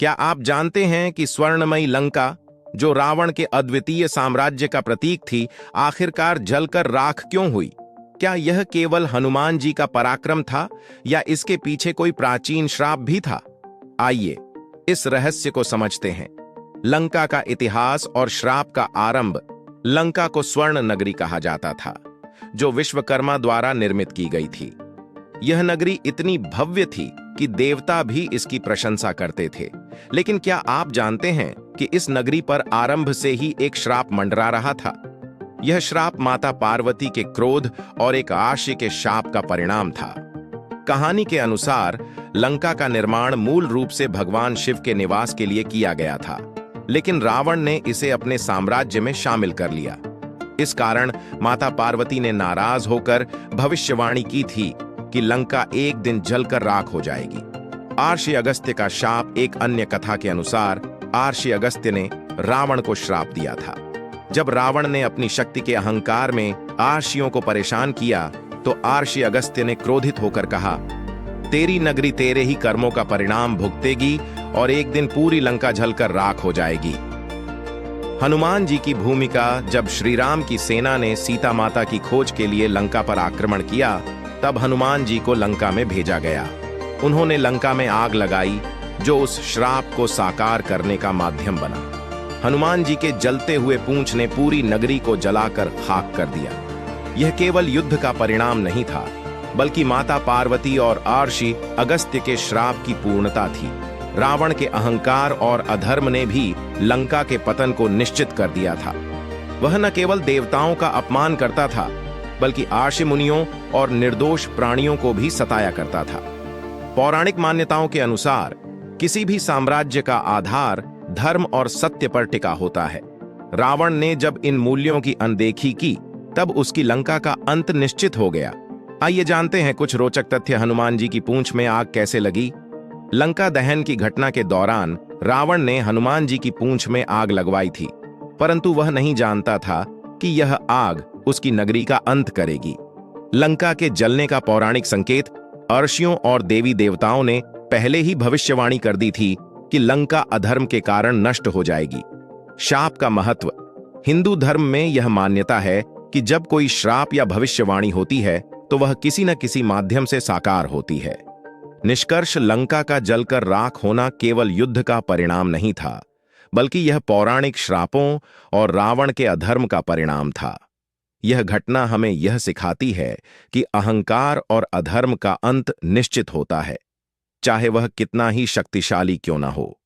क्या आप जानते हैं कि स्वर्णमयी लंका, जो रावण के अद्वितीय साम्राज्य का प्रतीक थी, आखिरकार जलकर राख क्यों हुई? क्या यह केवल हनुमान जी का पराक्रम था या इसके पीछे कोई प्राचीन श्राप भी था? आइए इस रहस्य को समझते हैं। लंका का इतिहास और श्राप का आरंभ। लंका को स्वर्ण नगरी कहा जाता था, जो विश्वकर्मा द्वारा निर्मित की गई थी। यह नगरी इतनी भव्य थी कि देवता भी इसकी प्रशंसा करते थे। लेकिन क्या आप जानते हैं कि इस नगरी पर आरंभ से ही एक श्राप मंडरा रहा था? यह श्राप माता पार्वती के क्रोध और एक आर्षि के शाप का परिणाम था। कहानी के अनुसार लंका का निर्माण मूल रूप से भगवान शिव के निवास के लिए किया गया था, लेकिन रावण ने इसे अपने साम्राज्य में शामिल कर लिया। इस कारण माता पार्वती ने नाराज होकर भविष्यवाणी की थी कि लंका एक दिन जलकर राख हो जाएगी। आर्षि अगस्त्य का शाप। एक अन्य कथा के अनुसार आर्षि अगस्त्य ने रावण को श्राप दिया था। जब रावण ने अपनी शक्ति के अहंकार में आर्षियों को परेशान किया, तो आर्षि अगस्त्य ने क्रोधित होकर कहा, तेरी नगरी तेरे ही कर्मों का परिणाम भुगतेगी और एक दिन पूरी लंका जलकर राख हो जाएगी। हनुमान जी की भूमिका। जब श्री राम की सेना ने सीता माता की खोज के लिए लंका पर आक्रमण किया, तब हनुमान जी को लंका में भेजा गया। उन्होंने लंका में आग लगाई, जो उस श्राप को साकार करने का माध्यम बना। हनुमान जी के जलते हुए पूंछ ने पूरी नगरी को जलाकर खाक कर दिया। यह केवल युद्ध का परिणाम नहीं था, बल्कि माता पार्वती और आर्षि अगस्त्य के श्राप की पूर्णता थी। रावण के अहंकार और अधर्म ने भी लंका के पतन को निश्चित कर दिया था। वह न केवल देवताओं का अपमान करता था, बल्कि आर्षि मुनियों और निर्दोष प्राणियों को भी सताया करता था। पौराणिक मान्यताओं के अनुसार किसी भी साम्राज्य का आधार धर्म और सत्य पर टिका होता है। रावण ने जब इन मूल्यों की अनदेखी की, तब उसकी लंका का अंत निश्चित हो गया। आइए जानते हैं कुछ रोचक तथ्य। हनुमान जी की पूंछ में आग कैसे लगी? लंका दहन की घटना के दौरान रावण ने हनुमान जी की पूंछ में आग लगवाई थी, परंतु वह नहीं जानता था कि यह आग उसकी नगरी का अंत करेगी। लंका के जलने का पौराणिक संकेत। अर्षियों और देवी देवताओं ने पहले ही भविष्यवाणी कर दी थी कि लंका अधर्म के कारण नष्ट हो जाएगी। शाप का महत्व। हिंदू धर्म में यह मान्यता है कि जब कोई श्राप या भविष्यवाणी होती है, तो वह किसी न किसी माध्यम से साकार होती है। निष्कर्ष, लंका का जलकर राख होना केवल युद्ध का परिणाम नहीं था, बल्कि यह पौराणिक श्रापों और रावण के अधर्म का परिणाम था। यह घटना हमें यह सिखाती है कि अहंकार और अधर्म का अंत निश्चित होता है, चाहे वह कितना ही शक्तिशाली क्यों न हो।